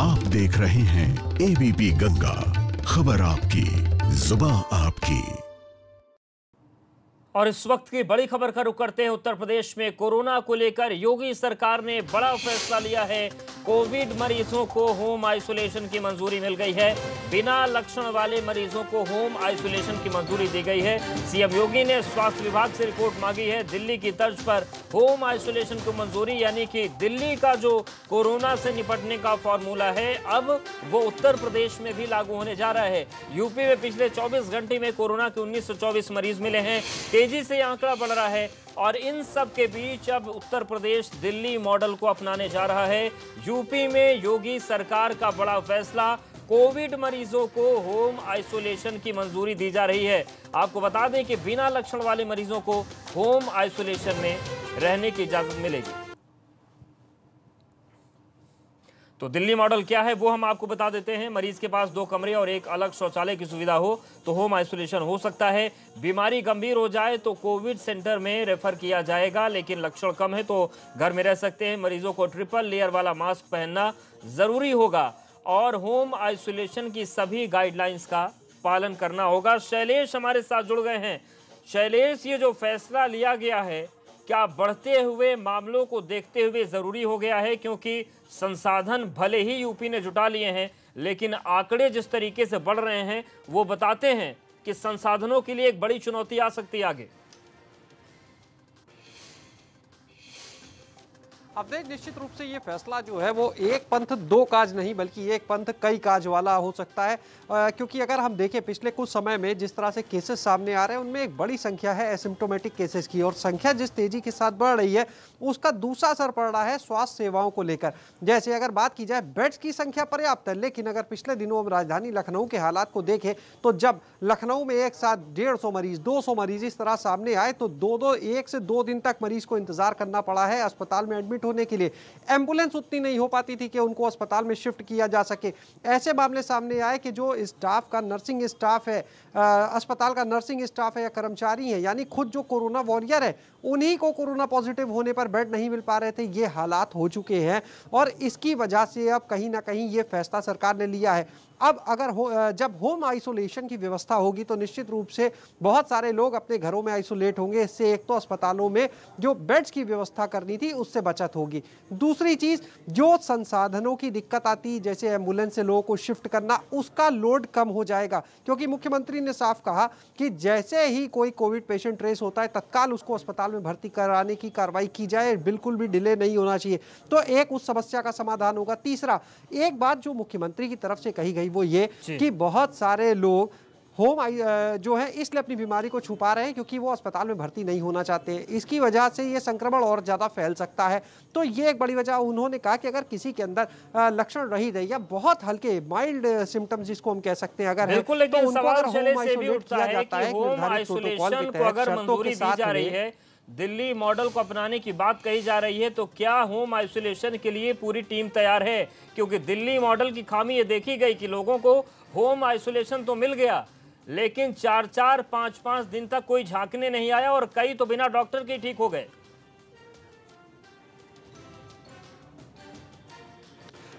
आप देख रहे हैं एबीपी गंगा, खबर आपकी, जुबान आपकी। और इस वक्त की बड़ी खबर का रुख करते हैं। उत्तर प्रदेश में कोरोना को लेकर योगी सरकार ने बड़ा फैसला लिया है। कोविड मरीजों को होम आइसोलेशन की मंजूरी मिल गई है। बिना लक्षण वाले मरीजों को होम आइसोलेशन की मंजूरी दी गई है। सीएम योगी ने स्वास्थ्य विभाग से रिपोर्ट मांगी है। दिल्ली की तर्ज पर होम आइसोलेशन को मंजूरी, यानी कि दिल्ली का जो कोरोना से निपटने का फॉर्मूला है, अब वो उत्तर प्रदेश में भी लागू होने जा रहा है। यूपी में पिछले 24 घंटे में कोरोना के 1924 मरीज मिले हैं। तेजी से आंकड़ा बढ़ रहा है और इन सब के बीच अब उत्तर प्रदेश दिल्ली मॉडल को अपनाने जा रहा है। यूपी में योगी सरकार का बड़ा फैसला, कोविड मरीजों को होम आइसोलेशन की मंजूरी दी जा रही है। आपको बता दें कि बिना लक्षण वाले मरीजों को होम आइसोलेशन में रहने की इजाजत मिलेगी। तो दिल्ली मॉडल क्या है वो हम आपको बता देते हैं। मरीज के पास 2 कमरे और एक अलग शौचालय की सुविधा हो तो होम आइसोलेशन हो सकता है। बीमारी गंभीर हो जाए तो कोविड सेंटर में रेफर किया जाएगा, लेकिन लक्षण कम है तो घर में रह सकते हैं। मरीजों को ट्रिपल लेयर वाला मास्क पहनना जरूरी होगा और होम आइसोलेशन की सभी गाइडलाइंस का पालन करना होगा। शैलेश हमारे साथ जुड़ गए हैं। शैलेश, ये जो फैसला लिया गया है, क्या बढ़ते हुए मामलों को देखते हुए जरूरी हो गया है? क्योंकि संसाधन भले ही यूपी ने जुटा लिए हैं, लेकिन आंकड़े जिस तरीके से बढ़ रहे हैं वो बताते हैं कि संसाधनों के लिए एक बड़ी चुनौती आ सकती है आगे। अब देख, निश्चित रूप से ये फैसला जो है वो एक पंथ दो काज नहीं बल्कि एक पंथ कई काज वाला हो सकता है, क्योंकि अगर हम देखें पिछले कुछ समय में जिस तरह से केसेस सामने आ रहे हैं उनमें एक बड़ी संख्या है एसिम्प्टोमेटिक केसेस की, और संख्या जिस तेजी के साथ बढ़ रही है उसका दूसरा असर पड़ रहा है स्वास्थ्य सेवाओं को लेकर। जैसे अगर बात की जाए, बेड्स की संख्या पर्याप्त है, लेकिन अगर पिछले दिनों में राजधानी लखनऊ के हालात को देखें तो जब लखनऊ में एक साथ 150 मरीज 200 मरीज इस तरह सामने आए तो 1 से 2 दिन तक मरीज को इंतजार करना पड़ा है अस्पताल में एडमिट होने के लिए। एम्बुलेंस उतनी नहीं हो पाती थी कि उनको अस्पताल में शिफ्ट किया जा सके। ऐसे मामले सामने आए कि जो स्टाफ का नर्सिंग स्टाफ है, अस्पताल का नर्सिंग स्टाफ है या कर्मचारी है, यानी खुद जो कोरोना वॉरियर है, उन्हीं को कोरोना पॉजिटिव होने पर बेड नहीं मिल पा रहे थे। ये हालात हो चुके हैं और इसकी वजह से अब कहीं ना कहीं ये फैसला सरकार ने लिया है। अब अगर जब होम आइसोलेशन की व्यवस्था होगी तो निश्चित रूप से बहुत सारे लोग अपने घरों में आइसोलेट होंगे। इससे एक तो अस्पतालों में जो बेड्स की व्यवस्था करनी थी उससे बचत होगी। दूसरी चीज़, जो संसाधनों की दिक्कत आती, जैसे एम्बुलेंस से लोगों को शिफ्ट करना, उसका लोड कम हो जाएगा, क्योंकि मुख्यमंत्री ने साफ कहा कि जैसे ही कोई कोविड पेशेंट ट्रेस होता है तत्काल उसको अस्पताल में भर्ती कराने की कार्रवाई की जाए, बिल्कुल भी डिले नहीं होना चाहिए। तो एक उस समस्या का समाधान होगा। तीसरा, एक बात जो मुख्यमंत्री की तरफ से कही गई वो ये कि बहुत सारे लोग होम जो है इसलिए अपनी बीमारी को छुपा रहे हैं क्योंकि वो अस्पताल में भर्ती नहीं होना चाहते। इसकी वजह से ये संक्रमण और ज्यादा फैल सकता है। तो ये एक बड़ी वजह उन्होंने कहा कि अगर किसी के अंदर लक्षण रही रहे या बहुत हल्के माइल्ड सिम्टम्स जिसको हम कह सकते हैं अगर बिल्कुल, लेकिन तो सवाल से भी उठता है कि होम आइसोलेशन को अगर मंजूरी दी जा रही है, दिल्ली मॉडल को अपनाने की बात कही जा रही है, तो क्या होम आइसोलेशन के लिए पूरी टीम तैयार है? क्योंकि दिल्ली मॉडल की खामी ये देखी गई कि लोगों को होम आइसोलेशन तो मिल गया, लेकिन 4-4, 5-5 दिन तक कोई झांकने नहीं आया और कई तो बिना डॉक्टर के ठीक हो गए।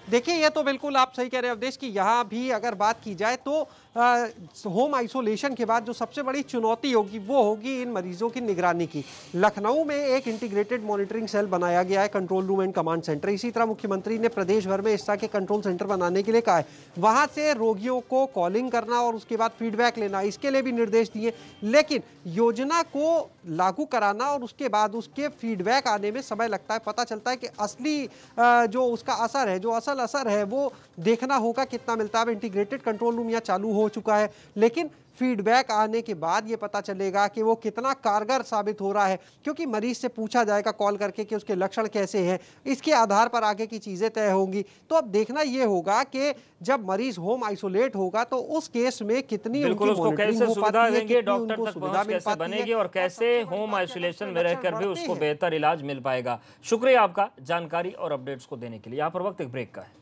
देखिए, ये तो बिल्कुल आप सही कह रहे हैं अवधेश की यहाँ भी अगर बात की जाए तो होम आइसोलेशन के बाद जो सबसे बड़ी चुनौती होगी वो होगी इन मरीजों की निगरानी की। लखनऊ में एक इंटीग्रेटेड मॉनिटरिंग सेल बनाया गया है, control room and command centre. इसी तरह मुख्यमंत्री ने प्रदेश भर में इस तरह के कंट्रोल सेंटर बनाने के लिए कहा है। वहां से रोगियों को कॉलिंग करना और उसके बाद फीडबैक लेना, इसके लिए भी निर्देश दिए। लेकिन योजना को लागू कराना और उसके बाद उसके फीडबैक आने में समय लगता है। पता चलता है कि असली जो उसका असर है, जो असल असर है, वो देखना होगा कितना मिलता है। अब इंटीग्रेटेड कंट्रोल रूम यहाँ चालू हो चुका है, लेकिन फीडबैक आने के बाद ये पता चलेगा कि वो कितना कारगर साबित हो रहा है, क्योंकि मरीज से पूछा जाएगा कॉल करके कि उसके लक्षण कैसे हैं। इसके आधार पर आगे की चीजें तय होंगी। तो अब देखना ये होगा कि जब मरीज होम आइसोलेट होगा तो उस केस में कितनी उसको कैसे सुविधा देंगे, डॉक्टर तक पहुंच कैसे बनेगी और कैसे होम आइसोलेशन में रहकर भी उसको बेहतर इलाज मिल पाएगा। शुक्रिया आपका जानकारी और अपडेट्स को देने के लिए। यहाँ पर वक्त एक ब्रेक का है।